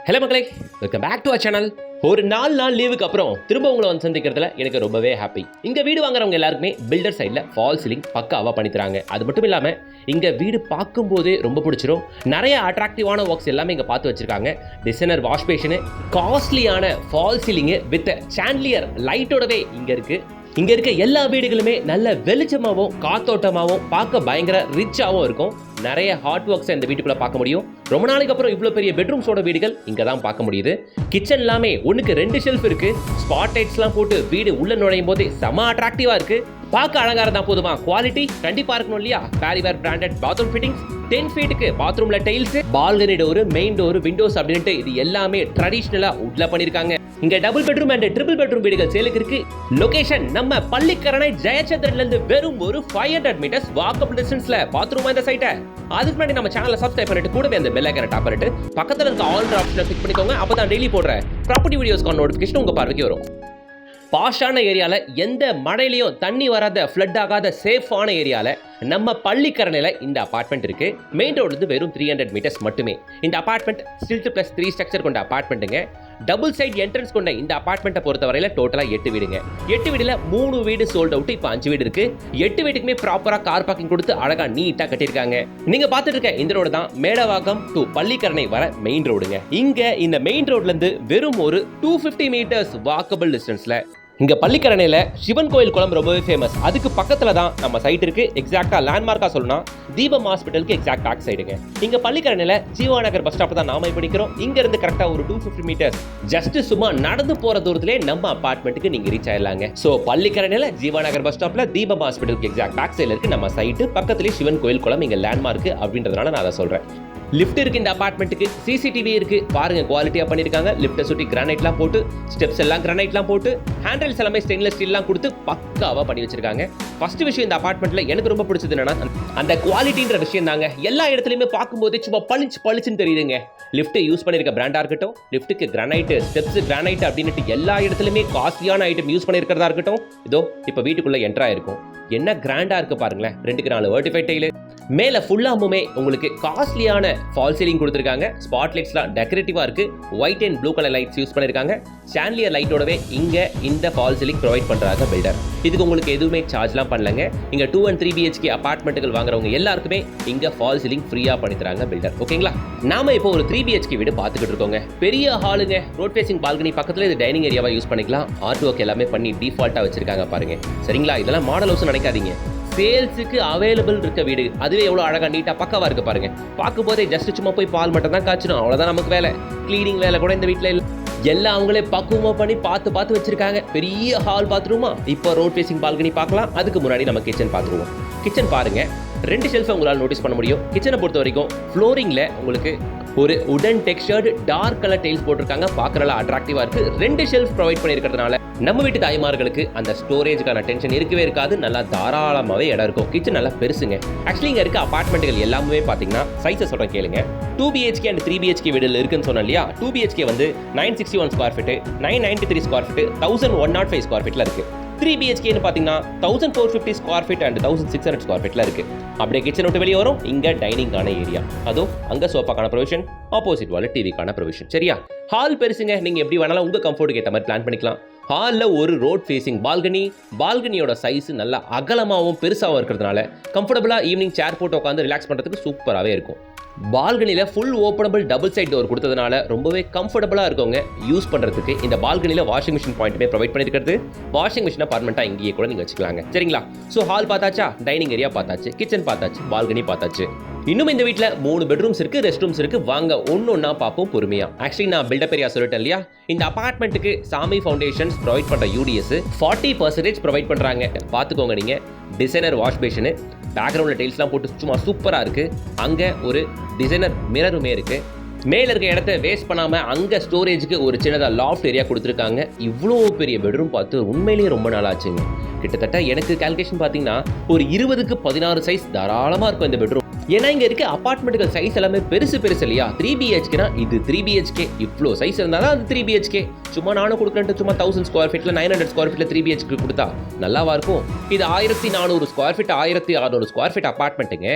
Hello மக்களே, welcome back to our channel. ஒரு 4 நாள் லீவுக்கு அப்புறம் திரும்ப உங்களை வந்து சந்திக்கிறதுல எனக்கு ரொம்பவே ஹாப்பி. இங்கே வீடு வாங்குறவங்க எல்லாருக்குமே பில்டர் சைடில் ஃபால் சீலிங் பக்காவாக பண்ணித்தராங்க. அது மட்டும் இல்லாமல் இங்கே வீடு பார்க்கும்போதே ரொம்ப பிடிச்சிரும். நிறைய அட்ராக்டிவான ஒர்க்ஸ் எல்லாமே இங்கே பார்த்து வச்சிருக்காங்க. டிசைனர் வாஷ் பேஷனு, காஸ்ட்லியான ஃபால் சீலிங்கு வித் சாண்ட்லியர் லைட்டோடவே இங்கே இருக்குது. இங்கே இருக்க எல்லா வீடுகளுமே நல்ல வெளிச்சமாகவும் காத்தோட்டமாகவும் பார்க்க பயங்கர ரிச்சாகவும் இருக்கும். நிறைய ஹாட் ஒர்க்ஸை இந்த வீட்டுக்குள்ளே பார்க்க முடியும். ரொம்ப நாளைக்கு அப்புறம் இவ்வளோ பெரிய பெட்ரூம்ஸோட வீடுகள் இங்கே தான் பார்க்க முடியுது. கிச்சன் எல்லாமே ஒன்றுக்கு 2 ஷெல்ஃப் இருக்குது. ஸ்பாட் லைட்ஸ்லாம் போட்டு வீடு உள்ளே நுழையும் போதே செம அட்ராக்டிவாக இருக்குது. பார்க்க அழகாக தான் போதுமா, குவாலிட்டி கண்டிப்பாக இருக்கணும் இல்லையா? பேரிவேர் பிராண்டட் பாத்ரூம் ஃபிட்டிங்ஸ், 10 ஃபீட்டுக்கு பாத்ரூமில் tiles, balcony door, main door, Windows அப்படின்ட்டு இது எல்லாமே ட்ரெடிஷ்னலாக உள்ள பண்ணியிருக்காங்க. இங்க double bedroom and triple bedroom வீடுகள் சேலுக்கு இருக்கு. லொகேஷன் நம்ம பள்ளிக்கரணை ஜெயச்சந்திரன்ல இருந்து வெறும் ஒரு 500 மீட்டர்ஸ் வாக்கபிள் டிஸ்டன்ஸ்ல பாத்ரூம் இந்த சைட்டை. அதுக்கு முன்னாடி நம்ம சேனலை சப்ஸ்கிரைப் பண்ணிட்டு கூடவே அந்த பெல் ஐகானை டாப் பண்ணிட்டு பக்கத்துல இருக்க ஆல் ஆப்ஷனை கிளிக் பண்ணிக்கோங்க. அப்பதான் டெய்லி போடுற ப்ராப்பர்ட்டி வீடியோஸ்க்கான நோட்டிஃபிகேஷன் உங்க பார்வைக்கு வரும். பாஷான ஏரியாவில் எந்த மழையிலையும் தண்ணி வராத ஃப்ளட் ஆகாத சேஃபான ஏரியாவில் நம்ம பள்ளிக்கரணையில் இந்த அபார்ட்மெண்ட் இருக்குது. மெயின் ரோடு வெறும் 300 மீட்டர்ஸ் மட்டுமே. இந்த அபார்ட்மெண்ட் ஸ்டில்ட் ப்ளஸ் 3 ஸ்ட்ரக்சர் கொண்ட அபார்ட்மெண்ட்டுங்க. டபுள் சைட் என்ட்ரன்ஸ் கொண்ட இந்த அபார்ட்மெண்ட்டை பொறுத்தவரையில் டோட்டலாக 8 வீடுங்க. 8 வீடில் 3 வீடு சோல்ட் அவுட், இப்போ 5 வீடு இருக்குது. 8 வீட்டுக்குமே ப்ராப்பராக கார் பார்க்கிங் கொடுத்து அழகாக நீட்டாக கட்டியிருக்காங்க. நீங்கள் பார்த்துட்டு இருக்க இந்த ரோடு தான் மேடவாக்கம் டு பள்ளிக்கரணை வர மெயின் ரோடுங்க. இங்கே இந்த மெயின் ரோட்லேருந்து வெறும் ஒரு 250 மீட்டர்ஸ் வாக்கபிள் டிஸ்டன்ஸில் இங்க பள்ளிக்கரணையில சிவன் கோயில் குளம் ரொம்பவே ஃபேமஸ். அதுக்கு பக்கத்துல தான் நம்ம சைட் இருக்கு. எக்ஸாக்டா லேண்ட்மார்க்கா சொல்லணும், தீபம் ஹாஸ்பிட்டலுக்கு எக்ஸாக்ட் பேக் சைடுங்க. இங்க பள்ளிக்கரணையில ஜீவா நகர் பஸ் ஸ்டாப் தான் நாம படிக்கிறோம். இங்க இருந்து கரெக்டா ஒரு 250 மீட்டர்ஸ் ஜஸ்ட் சும்மா நடந்து போற தூரத்திலே நம்ம அபார்ட்மெண்ட்டுக்கு நீங்க reach ஆயிடலாங்க. So பள்ளிக்கரணையில Jeeva Nagar bus ஸ்டாப்ல தீபம் ஹாஸ்பிட்டலுக்கு எக்ஸாக்ட் பேக் சைடுல இருக்கு நம்ம சைட். பக்கத்துலயே சிவன் கோயில் குளம் இங்க லேண்ட்மார்க் அப்படின்றதுனால நான் அதை சொல்றேன். லிஃப்ட் இருக்கு இந்த அபார்ட்மெண்ட்டுக்கு, சிசிடிவி இருக்கு. பாருங்க குவாலிட்டியா பண்ணிருக்காங்க. லிஃப்ட்டை சுற்றி கிரானைட்லாம் போட்டு, ஸ்டெப்ஸ் எல்லாம் கிரானைட்லாம் போட்டு, ஹேண்டில்ஸ் எல்லாமே ஸ்டெயின்லெஸ் ஸ்டீல்லாம் கொடுத்து பக்காவா பண்ணி வச்சிருக்காங்க. ஃபர்ஸ்ட் விஷயம் இந்த அபார்ட்மெண்ட்ல எனக்கு ரொம்ப பிடிச்சது என்னன்னா அந்த குவாலிட்டின்ற விஷயம் தாங்க. எல்லா இடத்துலயுமே பார்க்கும்போது சும்மா பளிச்சுன்னு தெரியுதுங்க. லிஃப்ட் யூஸ் பண்ணிருக்க பிராண்டா இருக்கட்டும், லிஃப்ட்டுக்கு கிரானைட், ஸ்டெப்ஸ் கிரானைட் அப்படின்ட்டு எல்லா இடத்துலயுமே காஸ்ட்லியான ஐட்டம் யூஸ் பண்ணிருக்கிறதா இருக்கட்டும். இதோ இப்போ வீட்டுக்குள்ள என்ட்ரா இருக்கும். என்ன கிராண்டா இருக்கு பாருங்களேன். 2க்கு 4 வெர்டிஃபைட் டைல், மேல ஃபுல்லாமுமே உங்களுக்கு காஸ்ட்லியான ஃபால் சீலிங் கொடுத்துருக்காங்க. ஸ்பாட் லைட்ஸ்லாம் டெக்கரேட்டிவா இருக்கு. White and blue colour lights use பண்ணிருக்காங்க. சாண்ட்லியர் லைட்டோடவே இங்க இந்த ஃபால் சீலிங் ப்ரொவைட் பண்றாங்க பில்டர். இதுக்கு உங்களுக்கு எதுவுமே சார்ஜ்லாம் பண்ணலங்க. இங்க 2 and 3 BHK அபார்ட்மெண்ட்டுகள் வாங்குறவங்க எல்லாருக்குமே இங்க ஃபால் சீலிங் ஃப்ரீயா பண்ணி தராங்க பில்டர். ஓகேங்களா? நாம இப்போ ஒரு 3 BHK வீடு பார்த்துக்கிட்டு இருக்கோங்க. பெரிய ஹாலுங்க, ரோட் ஃபேசிங் பால்கனி பக்கத்துல இது டைனிங் ஏரியாவா யூஸ் பண்ணிக்கலாம். ஆர்ட் ஒர்க் எல்லாமே பண்ணி டிஃபால்ட்டா வச்சிருக்காங்க பாருங்க. சரிங்களா? இதெல்லாம் மாடல் ஹவுஸ் நினைக்காதீங்க. சேல்ஸுக்கு அவைலபிள் இருக்க வீடு. அதுவே எவ்வளோ அழகாக நீட்டாக பக்கவா இருக்கு பாருங்க. பார்க்கும்போதே ஜஸ்ட் சும்மா போய் பால் மட்டும் தான் காய்ச்சணும், அவ்வளோதான் நமக்கு வேலை. கிளீனிங் வேலை கூட இந்த வீட்டில் இல்லை. எல்லாம் அவங்களே பக்குவமாக பண்ணி பார்த்து வச்சிருக்காங்க. பெரிய ஹால் பாத்ரூமா. இப்போ ரோட் ஃபேசிங் பால்கனி பார்க்கலாம். அதுக்கு முன்னாடி நம்ம கிச்சன் பார்த்துருவோம். கிச்சன் பாருங்க, 2 ஷெல்ஃபை உங்களால் நோட்டீஸ் பண்ண முடியும். கிச்சனை பொறுத்த வரைக்கும் ஃப்ளோரிங்கில் உங்களுக்கு ஒரு உடன் டெக்ஸ்டர்டு டார்க் கலர் டைல்ஸ் போட்டிருக்காங்க. பார்க்கறதுல அட்ராக்டிவா இருக்கு. 2 ஷெல்ஃப் ப்ரொவைட் பண்ணியிருக்கிறதுனால நம்ம வீட்டு தாய்மார்களுக்கு அந்த ஸ்டோரேஜுக்கான டென்ஷன் இருக்கவே இருக்காது. நல்லா தாராளமாகவே இடம் இருக்கும். கிச்சன் நல்லா பெருசுங்க. ஆக்சுவலி இங்கே இருக்க அபார்ட்மெண்ட்டுகள் எல்லாமே பார்த்தீங்கன்னா சைஸை சொல்கிறேன் கேளுங்க. 2 BHK and 3 BHK வீடுகள் இருக்குன்னு சொன்னோம் இல்லையா? 2 BHK வந்து 961 square feet, 993 square feet, 1105 square ஃபீட்டில் இருக்கு. 3 BHKன்னு பார்த்தீங்கன்னா 1450 ஸ்கொயர் ஃபீட் அண்ட் 1600 ஸ்கொயர் ஃபீட்டில் இருக்கு. அப்படியே கிச்சன் விட்டு வெளியே வரும். இங்கே டைனிங்கான ஏரியா, அதுவும் அங்கே சோஃபாக்கான ப்ரொவிஷன், ஆப்போசிட் வால் டிவிக்கான ப்ரொவிஷன். சரியா? ஹால் பெருசுங்க. நீங்கள் எப்படி வேணாலும் உங்கள் கம்ஃபர்ட்டுக்கு ஏற்ற மாதிரி பிளான் பண்ணிக்கலாம். ஹாலில் ஒரு ரோட் ஃபேசிங் பால்கனி. பால்கனியோட சைஸ் நல்லா அகலமாகவும் பெருசாகவும் இருக்கிறதுனால கம்ஃபர்டபுளாக ஈவினிங் சேர் போட்டு உட்காந்து ரிலாக்ஸ் பண்ணுறதுக்கு சூப்பராகவே இருக்கும். பால்கனியில் full openable double side door கொடுத்ததுனால ரொம்பவே கம்ஃபர்டபுளாக இருக்கவங்க யூஸ் பண்ணுறதுக்கு. இந்த பால்கனியில் வாஷிங் மிஷின் பாயிண்ட்டுமே ப்ரொவைட் பண்ணியிருக்கிறது. வாஷிங் மிஷினை பர்மனெண்ட்டாக இங்கேயே கூட நீங்கள் வச்சுக்கலாங்க. சரிங்களா? ஸோ ஹால் பார்த்தாச்சா, டைனிங் ஏரியா பார்த்தாச்சு, கிச்சன் பார்த்தாச்சு, பால்கனி பார்த்தாச்சு. இன்னும் இந்த வீட்டில் 3 பெட்ரூம்ஸ் இருக்கு, ரெஸ்ட் ரூம்ஸ் இருக்கு. வாங்க ஒன்னொன்னா பார்ப்போம் பொறுமையா. ஆக்சுவலி நான் பில்டப் ஏரியா சொல்லிட்டேன் இல்லையா? இந்த அபார்ட்மெண்ட்டுக்கு சாமி ஃபவுண்டேஷன்ஸ் ப்ரொவைட் பண்ற UDS 40% ப்ரொவைட் பண்றாங்க. பார்த்துக்கோங்க. நீங்க டிசைனர் வாஷ் பேஷனு, பேக்ரவுண்ட்ல டைல்ஸ்லாம் போட்டு சும்மா சூப்பரா இருக்கு. அங்க ஒரு டிசைனர் மிரருமே இருக்கு. மேல இருக்க இடத்த வேஸ்ட் பண்ணாம அங்க ஸ்டோரேஜுக்கு ஒரு சின்னதா லாஃப்ட் ஏரியா கொடுத்துருக்காங்க. இவ்வளோ பெரிய பெட்ரூம் பார்த்து உண்மையிலேயே ரொம்ப நாள் ஆச்சுங்க. கிட்டத்தட்ட எனக்கு கால்குலேஷன் பார்த்தீங்கன்னா ஒரு 20க்கு 16 சைஸ் தாராளமாக இருக்கும் இந்த பெட்ரூம். ஏன்னா இங்கே இருக்க அபார்ட்மெண்ட்டுகள் சைஸ் எல்லாமே பெருசு இல்லையா? 3 BHKனா இது 3 BHK. இவ்வளோ சைஸ் இருந்தால் தான் அது 3 BHK. சும்மா நானும் கொடுக்குறேன்ட்டு சும்மா 1000 ஸ்கொயர் ஃபீட்டில் 900 ஸ்கொயர் ஃபீட்டில் 3 BHK கொடுத்தா நல்லாவா இருக்கும்? இது 1400 ஸ்கொயர் ஃபீட், 1600 ஸ்கொயர் ஃபீட் அபார்ட்மெண்ட்டுங்க.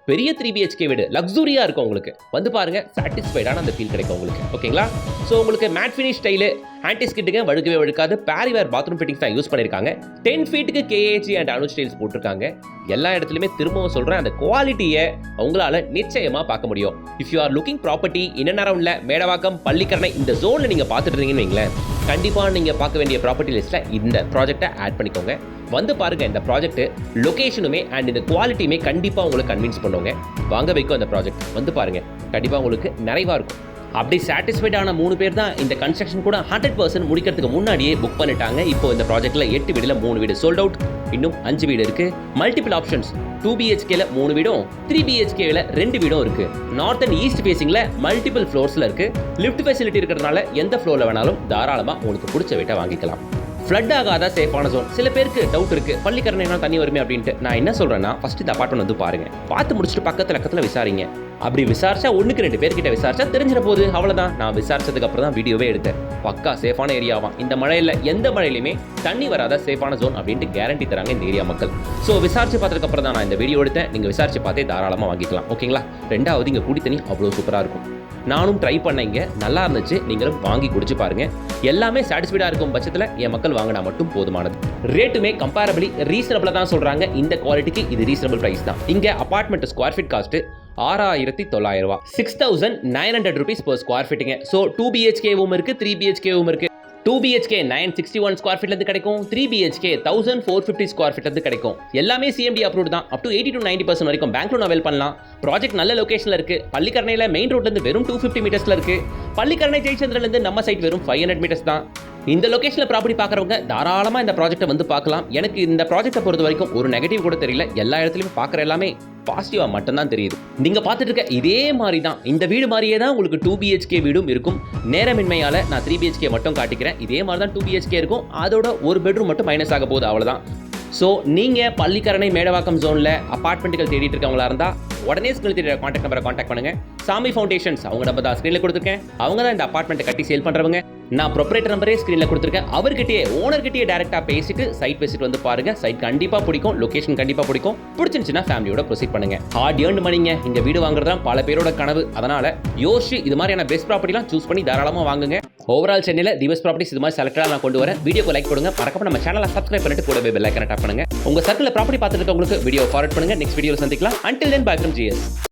பெரிய 3 BHK வீடு லக்ஸூரியா இருக்கும் உங்களுக்கு. வந்து பாருங்க, சாட்டிஸ்ஃபைடான அந்த ஃபீல் கிடைக்கும் உங்களுக்கு. ஓகேங்களா? ஸோ உங்களுக்கு மேட் ஃபினிஷ் ஸ்டைலு, ஆன்டி ஸ்கிட்டுங்க வழுக்கவே வழுக்காது, பேரிவேர் பாத்ரூம் ஃபிட்டிங்ஸ் தான் யூஸ் பண்ணியிருக்காங்க. 10 ஃபீட்டுக்கு KAG அண்ட் அனுஜ் டைல்ஸ் போட்டிருக்காங்க. எல்லா இடத்துலையுமே திரும்பவும் சொல்கிறேன், அந்த குவாலிட்டியை உங்களால் நிச்சயமாக பார்க்க முடியும். If you are looking property in and அரவுண்டில் மேடவாக்கம், பள்ளிக்கரணை இந்த ஜோனில் நீங்கள் பார்த்துட்டு இருந்தீங்கன்னு வைங்களேன், கண்டிப்பாக நீங்கள் பார்க்க வேண்டிய ப்ராப்பர்ட்டி லிஸ்ட்டில் இந்த ப்ராஜெக்டை ஆட் பண்ணிக்கோங்க. வந்து பாருங்க, இந்த ப்ராஜெக்ட் லொகேஷனுமே அண்ட் இந்த குவாலிட்டியுமே கண்டிப்பாக உங்களுக்கு கன்வின்ஸ் பண்ணுவோங்க. வாங்க வைக்கும் அந்த ப்ராஜெக்ட் வந்து பாருங்க, கண்டிப்பாக உங்களுக்கு நிறைவாக இருக்கும். அப்படி சாட்டிஸ்ஃபைடான 3 பேர் தான் இந்த கன்ஸ்ட்ரக்ஷன் கூட 100% முடிக்கிறதுக்கு முன்னாடியே புக் பண்ணிட்டாங்க. இப்போ இந்த ப்ராஜெக்ட்ல 8 வீடுல 3 வீடு சோல்ட் அவுட், இன்னும் 5 வீடு இருக்கு. மல்டிபிள் ஆப்ஷன்ஸ், 2 BHKல 3 வீடும் 3 BHKல 2 வீடும் இருக்கு. நார்த் அண்ட் ஈஸ்ட் ஃபேசிங்ல மல்டிபிள் ஃப்ளோர்ஸ்ல இருக்கு. லிஃப்ட் ஃபெசிலிட்டி இருக்கிறதுனால எந்த ஃப்ளோர்ல வேணாலும் தாராளமா உங்களுக்கு பிடிச்ச வீட்டை வாங்கிக்கலாம். ஃப்ளட் ஆகாத சேஃபான ஜோன். சில பேருக்கு டவுட் இருக்கு, பள்ளிக்கரணைனா தண்ணி வருமே அப்படின்ட்டு. நான் என்ன சொல்றேன்னா, ஃபர்ஸ்ட் இந்த அபார்ட்மெண்ட் வந்து பாருங்க, பார்த்து முடிச்சுட்டு பக்கத்துல விசாரிங்க. அப்படி விசாரிச்சா 1க்கு 2 பேர்கிட்ட விசாரிச்சா தெரிஞ்சிட போகுது, அவ்வளவுதான். நான் விசாரிச்சதுக்கு அப்புறம் தான் வீடியோவே எடுத்தேன். பக்கா சேஃபான ஏரியாவா, இந்த மழையில எந்த மழையிலுமே தண்ணி வராத சேஃபான ஜோன் அப்படின்ட்டு கேரண்டி தராங்க இந்த ஏரியா மக்கள். ஸோ விசாரிச்சு பார்த்ததுக்கு அப்புறம் தான் நான் இந்த வீடியோ எடுத்தேன். நீங்க விசாரிச்சு பார்த்தே தாராளமா வாங்கிக்கலாம். ஓகேங்களா? 2வது, இங்க குடி தண்ணி அவ்வளோ சூப்பரா இருக்கும். நானும் ட்ரை பண்ணீங்க, நல்லா இருந்துச்சு. நீங்களும் வாங்கி குடிச்சு பாருங்க. எல்லாமே சாட்டிஸ்ஃபைடா இருக்கும் பட்சத்தில் என் மக்கள் வாங்கினா மட்டும் போதுமானது. ரேட்டுமே கம்பேரபிளி ரீசனபிளா தான் சொல்றாங்க. இந்த குவாலிட்டிக்கு இது ரீசனபிள் பிரைஸ் தான். இங்க அபார்ட்மெண்ட் ஸ்கொயர் ஃபீட் காஸ்ட் 6,900 ரூபா, 6,900 rupees per ஸ்கொயர் ஃபீட்டுங்க. ஸோ 2 BHKவும் இருக்கு, 3 BHKவும் இருக்கு. 2 BHK 961 ஸ்கொயர் ஃபீட்லேருந்து கிடைக்கும். 3 BHK 1450 ஸ்கொயர் ஃபீட்லேருந்து கிடைக்கும். எல்லாமே CMD அப்ரூவ்ட் தான். அப் டு 80 to 90% வரைக்கும் பேங்க் லோன் அவைல் பண்ணலாம். ப்ராஜெக்ட் நல்ல லொகேஷனில் இருக்கு. பள்ளிக்கரணையில் மெயின் ரோட்லேருந்து வெறும் 250 மீட்டர்ஸில் இருக்கு. பள்ளிக்கரணை ஜெயச்சந்திரலேருந்து நம்ம சைட் வெறும் 500 மீட்டர்ஸ் தான். இந்த லொகேஷனில் ப்ராப்பர்ட்டி பார்க்குறவங்க தாராளமாக இந்த ப்ராஜெக்ட்டை வந்து பார்க்கலாம். எனக்கு இந்த ப்ராஜெக்ட்டை பொறுத்த வரைக்கும் ஒரு நெகட்டிவ் கூட தெரியல. எல்லா இடத்துலையும் பார்க்குற எல்லாமே பாசிட்டிவாக மட்டும்தான் தெரியுது. நீங்கள் பார்த்துட்டு இருக்க இதே மாதிரி தான், இந்த வீடு மாதிரியே தான் உங்களுக்கு 2 BHK வீடும் இருக்கும். நேரமின்மையால் நான் 3 BHK மட்டும் காட்டிக்கிறேன். இதே மாதிரி தான் 2 BHK இருக்கும். அதோட ஒரு பெட்ரூம் மட்டும் மைனஸ் ஆக போகுது, அவ்வளோதான். ஸோ நீங்கள் பள்ளிக்கரணை மேடவாக்கம் ஜோனில் அபார்ட்மெண்ட்டுகள் தேடிட்டு இருக்கவங்களா இருந்தால் உடனே ஸ்கிரீனில் தெரியுற கான்டாக்ட் நம்பரை கான்டாக்ட் பண்ணுங்க. சாமி ஃபவுண்டேஷன்ஸ் அவங்க நம்பர் தான் ஸ்க்ரீனில் கொடுத்துருக்கேன். அவங்க தான் இந்த அபார்ட்மெண்ட்டை கட்டி சேல் பண்ணுறவங்க. நான் ப்ரொப்ரேட்டர் நம்பரே ஸ்க்ரீனில் கொடுத்துருக்கேன். அவர்கிட்டயே ஓனர்கிட்டயே டேரெக்டாக பேசிட்டு சைட் விசிட் வந்து பாருங்க. சைட் கண்டிப்பாக பிடிக்கும், லொகேஷன் கண்டிப்பாக பிடிக்கும். பிடிச்சிருந்துச்சுன்னா ஃபேமிலியோட ப்ரொசீட் பண்ணுங்க. ஹார்ட் ஏர்ன் மணிங்க. இந்த வீடு வாங்குறது தான் பல பேரோட கனவு. அதனால யோசிச்சு இது மாதிரியான பெஸ்ட் ப்ராப்பர்ட்டிலாம் சூஸ் பண்ணி தாராளமாக வாங்குங்க. ஓவரால் சென்னையில் தி பெஸ்ட் ப்ராப்பர்ட்டிஸ் இது மாதிரி செலக்டடாக நான் கொண்டு வரேன். வீடியோக்கு லைக் கொடுங்க, மறக்காம நம்ம சேனலை சப்ஸ்கிரைப் பண்ணிட்டு கூட பெல் ஐகானை டாப் பண்ணுங்க. உங்க சர்க்கிளில் ப்ராப்பர்ட்டி பார்த்துட்டு உங்களுக்கு வீடியோ ஃபார்வர்ட் பண்ணுங்க. நெக்ஸ்ட் வீடியோவில் சந்திக்கலாம். Until then, bye from GS.